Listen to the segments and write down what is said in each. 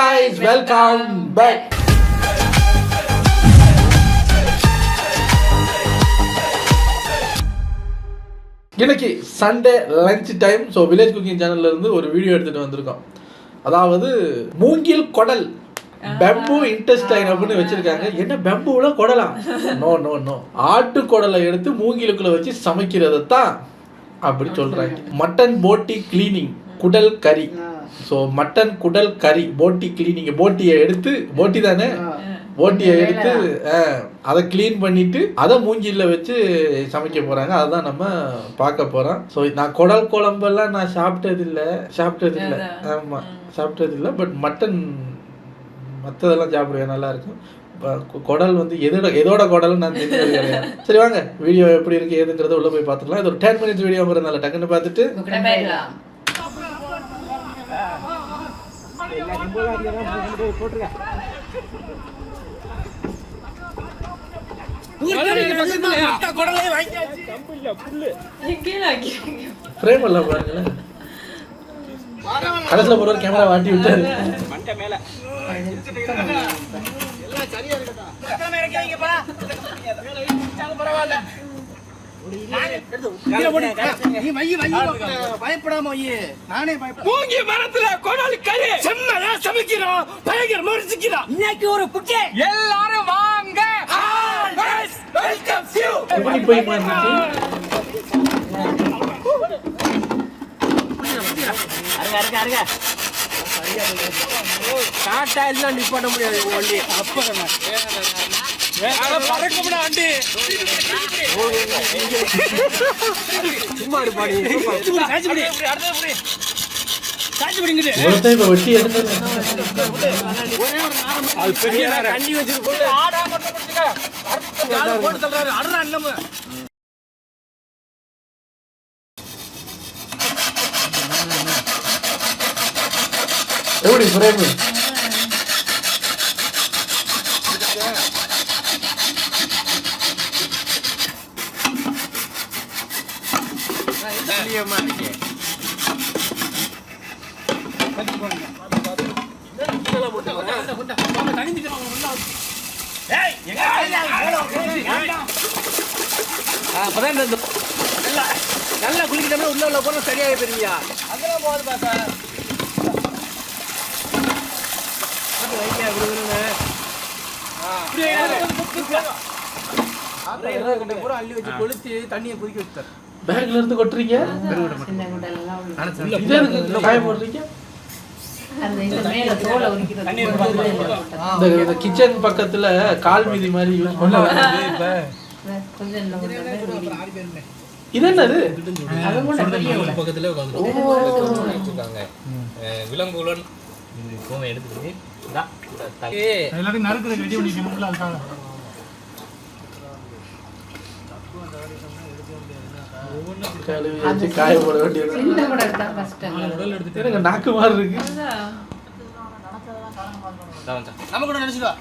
guys, welcome back. இன்னைக்கு Sunday lunch time. So village cooking சேனல்ல இருந்து ஒரு வீடியோ எடுத்துட்டு வந்திருக்கோம். அதாவது மூங்கில் குடல் பெம்பு இன்டெஸ்டைன் அப்படின்னு வச்சிருக்காங்க. என்ன பெம்புல குடலாம்? நோ நோ நோ, ஆட்டு குடலை எடுத்து மூங்கிலுக்குள்ள வச்சு சமைக்கிறது தான் அப்படி சொல்றாங்க. மட்டன் போட்டி கிளீனிங், குடல் கறி. ஸோ மட்டன் குடல் கறி போட்டி கிளீனிங். போட்டியை எடுத்து, போட்டி தானே, போட்டியை எடுத்து அதை கிளீன் பண்ணிட்டு அதை மூஞ்சில வச்சு சமைக்க போறாங்க. அதுதான் நம்ம பார்க்க போறோம். ஸோ நான் குடல் குழம்பெல்லாம் நான் சாப்பிட்டது இல்லை. ஆமாம், சாப்பிட்டது இல்லை. பட் மட்டன் மற்றதெல்லாம் சாப்பிடுவேன், நல்லா இருக்கும். குடல் வந்து எதோட குடல் நான் தெரிஞ்சது கிடையாது. சரி வாங்க, வீடியோ எப்படி இருக்கு ஏதுங்கிறத உள்ள போய் பார்த்துக்கலாம். இது ஒரு 10 minutes வீடியோங்கிறதுனால டக்குன்னு பார்த்துட்டு ஃப்ரேம் எல்லாம் பாருங்களேன். கடைசியில் போற ஒரு கேமரா வாட்டி விட்டாரு. எல்லாரும் வாங்க. போய் பாருங்க. நிப்பாட்ட முடியாது. எப்படி ஃப்ரேம் நல்லா குளிக்கிட்டோம்னா உள்ள போனா சரியாகி போயிருவியா? அதெல்லாம் போகுது பாசா. அள்ளி வச்சு கொளுத்தி தண்ணியை குதிக்க வச்சுட்டார். பேக்ல இருந்து கொட்டுறீங்க, காய போடுறீங்க. இந்த கிச்சன் பக்கத்துல கால் மீதி மாதிரி யூஸ் பண்ணுவாங்க. இது என்னது? விலங்குடன் எடுத்துக்கிட்டு காய போட வேண்டியது. நாக்கு மாதிரி இருக்கு. நம்ம கூட நினைச்சுக்கோ.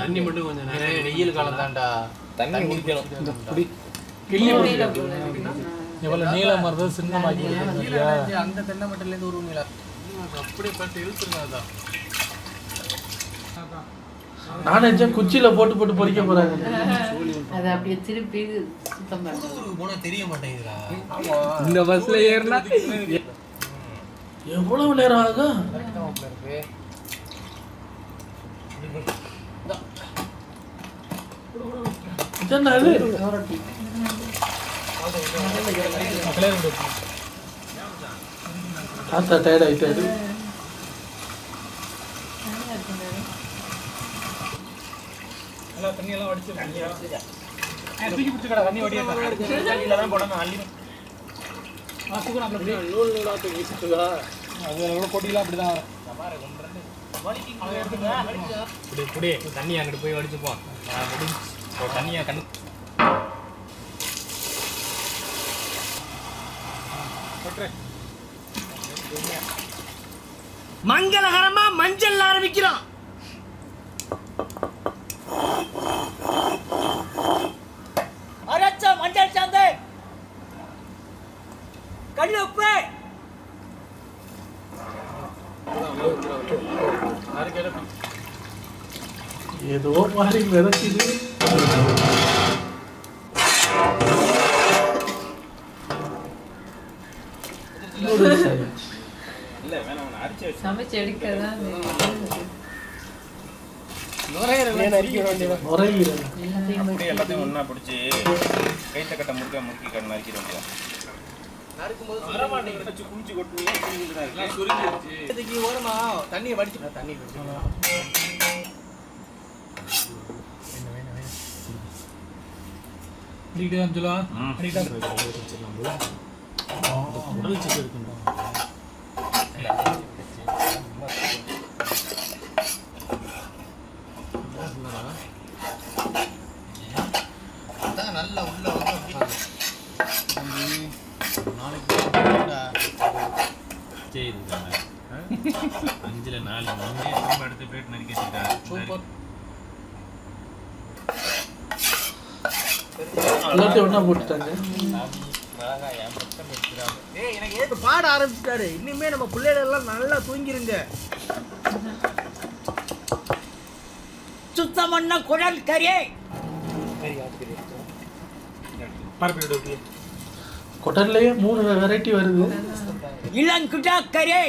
தண்ணி மட்டும் கொஞ்சம் நிறைய வெயில் காலம் தான்டா, தண்ணி குடிக்கணும். எவ்வளவு நீளமா இருந்தது சின்னமாக்கி அந்த தென்னை மட்டையில இருந்து ஒரு நீளம் அப்படியே பட்டு இழுத்துருங்க. நானே குச்சியில போட்டு போட்டு பொறிக்க போறாங்க. அது அப்படியே திருப்பி சுத்தம் போனா தெரிய மாட்டேங்குதுடா. இந்த பஸ்ல ஏறினா எவ்வளவு நேரம் ஆகும்? தாத்தா டயர்ட் ஆயிட்டாரு. தண்ணியெல்லாம் வடிச்சு தூக்கி பிடிச்சுக்கடா. தண்ணி வடியா தண்ணியில தான் போடணும். அள்ளி போட்டிலாம் அப்படிதான் தண்ணி அங்கிட்டு போய் வடிச்சுப்போம். தண்ணியா கண்ணு மங்களகரமா மஞ்சள் ஆரம்பிக்கிறோம். அரச்ச மஞ்சள் சாந்து கல் உப்பு ஏதோ மாதிரி விதைக்குது. சமைச்சு எடுக்கதான் நுரையீரல் எல்லாத்தையும் ஒண்ணா பிடிச்சி கைத்த கட்ட முறுக்க முறுக்கி கண்ணு நறுக்கிட வேண்டியது. குளிச்சு கொட்டுவீங்க ஓரமா தண்ணியை வடிச்சு தண்ணி நல்லா உள்ள நாளைக்கு 5ல் 4 எடுத்து பிளேட் நறுக்கி எல்லாத்தையும் ஒன்றா போட்டுட்டாங்க. எனக்கு ஏற்க பாட ஆரம்பிச்சிட்டாரு. இனிமே நம்ம பிள்ளைகள் எல்லாம் நல்லா தூங்கிருங்க. சுத்தம் பண்ண குடல் கறி கொட்டன்லயே 3 வெரைட்டி வருது. இளங்குடா கறி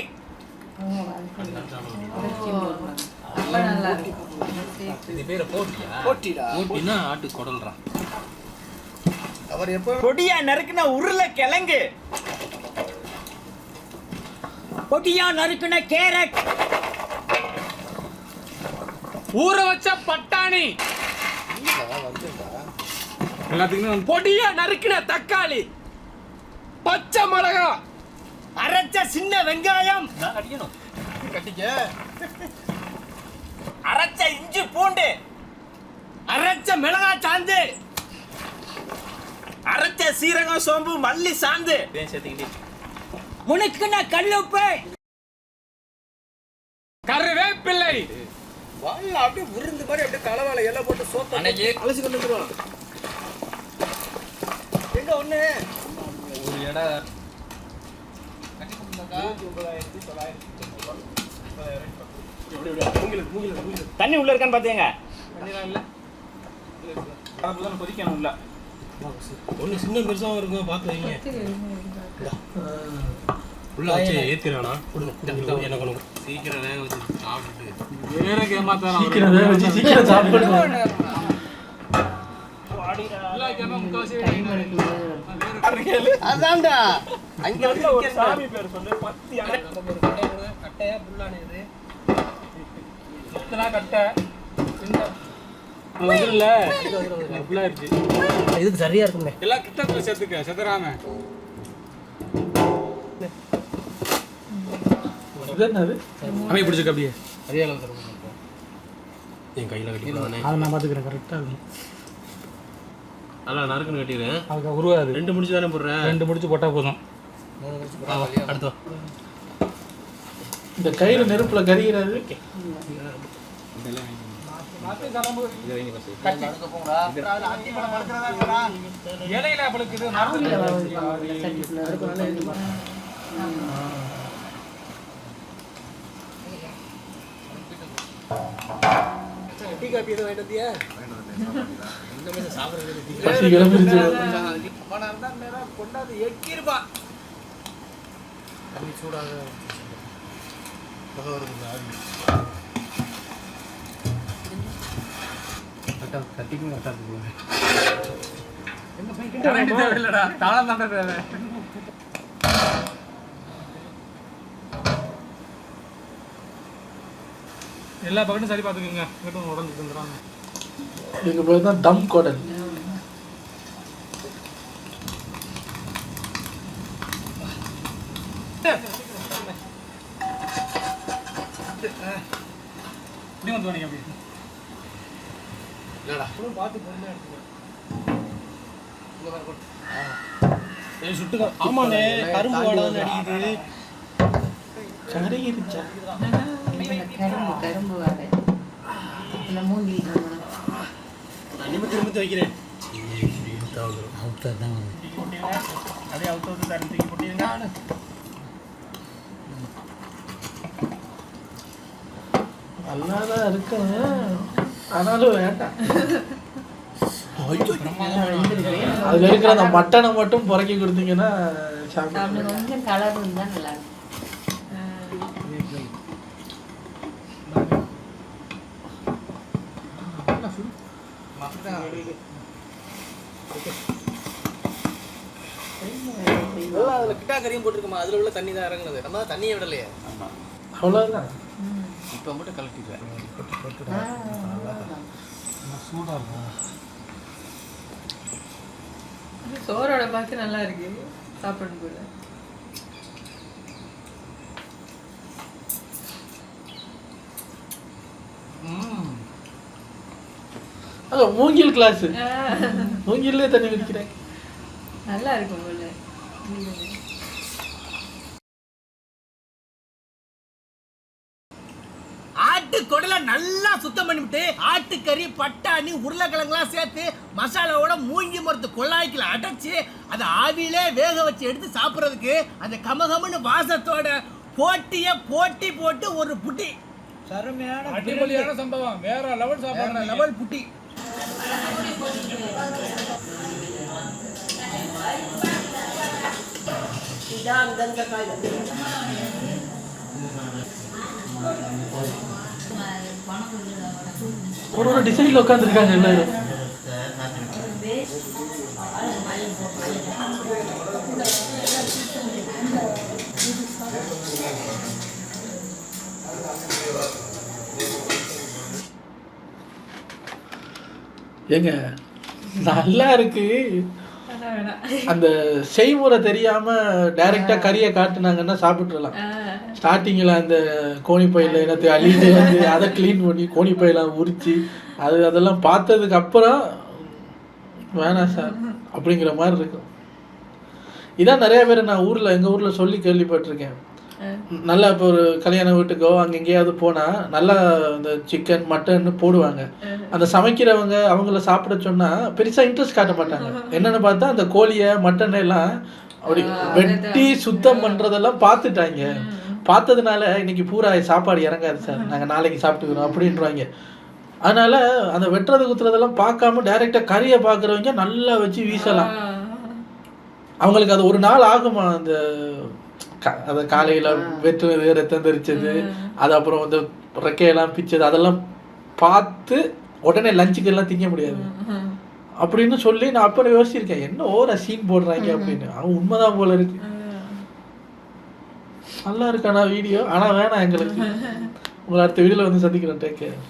ரொம்ப நல்லா இருக்கும். இது பேரை போட்டியா? போட்டிடா. போட்டினா ஆட்டு குடல்றான். அவர் எப்போ பொடியா நறுக்குன உருளை கிழங்கு, பொடியா நறுக்குன கேரட், ஊற வச்ச பட்டாணி, எல்லாத்துக்குமே பொடியா நறுக்குன தக்காளி, பச்சை மிளகா, அரைச்ச சின்ன வெங்காயம், அடிக்கணும் கட்டிக்க, அரைச்ச இஞ்சி பூண்டு, அரைச்ச மிளகாய் சாந்து, அரைச்ச சீரகம் சோம்பு மல்லி சாந்து, சேர்த்துக்கிட்டே முனுக்குன கல்லுப்பு, கருவேப்பிள்ளை, வாயில அப்படியே உருந்து மாதிரி அப்படியே தலைவாழை எல்லாம் போட்டு சோத்த அலசி கொண்டு வந்துருவோம். எங்க ஒண்ணு ஒரு இடம் தண்ணி உள்ள இருக்கான்னு பாத்தீங்க. கொதிக்கணும் உள்ள ஒன்று சின்ன பெருசாகவும் இருக்கும் பார்த்து வைங்க. உள்ள வச்சு ஏற்றிடுவேண்ணா எனக்கு சீக்கிரம் வேக வச்சு சாப்பிட்டுட்டு வேற ஏமாத்தான் சீக்கிரம் வேக வச்சு சீக்கிரம் சாப்பிடுவோம். அதான்டா அங்க வந்து ஒரு சாமி பேர் சொல்லு. பத்தி கட்டையா புல்லானது இத்தனை கட்டை இல்ல புல்லாயிருச்சு. இதுக்கு சரியா இருக்குமே. எல்லாம் கிட்ட சேர்த்துக்க செத்துறாம. இது என்னது? அமை பிடிச்சிக்க அப்படியே அதே அளவு தரும் என் கையில் கட்டிக்கலாம். அதை நான் பார்த்துக்கிறேன். கரெக்டாக இருக்கும். அதெல்லாம் நறுக்குன்னு கட்டிக்கிறேன். அதுக்கு உருவாது. 2 முடிச்சு தானே போடுறேன். 2 முடிச்சு போட்டால் போதும். அடுத்து இந்த கையில நெருப்புல கரிகிறது. இலையில அவளுக்கு இது டீ காபி எதுவும் வாங்கிட்டு வந்தியா? பசி கிளம்பிருச்சு. அவனா இருந்தா நேரம் கொண்டாந்து எக்கிருப்பா. தண்ணி சூடாக கட்டிக்கும் இல்லடா தாளம் தாண்டா தேவை. எல்லா பக்கமும் சரி பார்த்துக்குங்க. இங்கிட்டும் உடஞ்சி தந்துடுறாங்க. இதுக்கு பேர் தான் டம் குடல். இப்படி வந்து வாங்க அப்படி. இல்லடா பார்த்து பொண்ணு எடுத்துக்க. சுட்டுக்க. ஆமாண்ணே கரும்பு வாடான்னு அடிக்குது. கரியிருச்சா? கரும்பு வாடை. இந்த மூங்கில் நிமித்தி வைக்கிறேன். வந்துடும். அதே அவுத்து தண்ணி தூக்கி போட்டீங்க. நல்லாதான் இருக்கு, ஆனாலும் வேண்டாம். அதுல இருக்கிற அந்த மட்டனை மட்டும் புறக்கி கொடுத்தீங்கன்னா சாப்பிட்டு. கொஞ்சம் கலர் இருந்தா நல்லா இருக்கும். அதுல கிட்டா கறியும் போட்டுருக்குமா, அதுல உள்ள தண்ணி தான் இறங்குனது, நம்ம தான் தண்ணியே விடலையே. அவ்வளவுதான். இப்போ மட்டும் கலக்கிடுவேன். சூடாக இருக்கும். சோறோட பார்த்து நல்லா இருக்கு சாப்பிடும் கூட. மூங்கில் கிளாஸ், மூங்கிலே தண்ணி குடிக்கிறேன். நல்லா இருக்கும் போல. ஆட்டு குடலை நல்லா சுத்தம் பண்ணிவிட்டு ஆட்டுக்கறி, பட்டாணி, உருளைக்கிழங்குலாம் சேர்த்து மசாலாவோட மூங்கி மரத்து கொள்ளாய்க்கில் அடைச்சி அதை ஆவியிலே வேக வச்சு எடுத்து சாப்பிட்றதுக்கு அந்த கமகமன்னு வாசத்தோட போட்டி போட்டு ஒரு புட்டி. சரமையான அடிப்படையான சம்பவம். வேற லெவல் சாப்பாடு. லெவல் புட்டி. ஒரு ஒரு டிசைன்ல உட்காந்துருக்காங்க எல்லாரும். ஏங்க நல்லா இருக்கு. அந்த செய்முறை தெரியாம டைரக்டா கறியை காட்டுனாங்கன்னா சாப்பிட்டுலாம். ஸ்டார்டிங்கில் அந்த கோணிப்பையில் என்னத்தை அழிஞ்சு வந்து அதை க்ளீன் பண்ணி கோணிப்பையெல்லாம் உரிச்சு அதெல்லாம் பார்த்ததுக்கு அப்புறம் வேணாம் சார் அப்படிங்கிற மாதிரி இருக்கும். இதான் நிறைய பேர் நான் எங்கள் ஊரில் சொல்லி கேள்விப்பட்டிருக்கேன். நல்லா இப்போ ஒரு கல்யாண வீட்டுக்கோ அங்கே எங்கேயாவது போனால் நல்லா இந்த சிக்கன் மட்டன் போடுவாங்க. அந்த சமைக்கிறவங்க அவங்கள சாப்பிட சொன்னால் பெருசாக இன்ட்ரெஸ்ட் காட்ட மாட்டாங்க. என்னென்னு பார்த்தா அந்த கோழியை மட்டன் எல்லாம் அப்படி வெட்டி சுத்தம் பண்ணுறதெல்லாம் பார்த்துட்டாங்க. பார்த்ததுனால இன்னைக்கு பூரா சாப்பாடு இறங்காது சார், நாங்கள் நாளைக்கு சாப்பிட்டுக்கிறோம் அப்படின்றாங்க. அதனால அந்த வெட்டுறது குத்துறதெல்லாம் பார்க்காம டைரெக்டாக கறியை பார்க்குறவங்க நல்லா வச்சு வீசலாம். அவங்களுக்கு அது ஒரு நாள் ஆகுமா, அந்த அதை காலையில் வெட்டுறது, ரத்தம் தெரிச்சது, அது அப்புறம் வந்து ரெக்கையெல்லாம் பிச்சது, அதெல்லாம் பார்த்து உடனே லஞ்சுக்கு எல்லாம் திங்க முடியாது அப்படின்னு சொல்லி நான் அப்போ யோசிச்சிருக்கேன், என்ன ஓர சீன் போடுறாங்க அப்படின்னு. அவன் உண்மைதான் போல இருக்கு. நல்லா இருக்கானா வீடியோ, ஆனால் வேணாம் எங்களுக்கு. உங்களை அடுத்த வீடியோவில் வந்து சந்திக்கிறேன். Take care.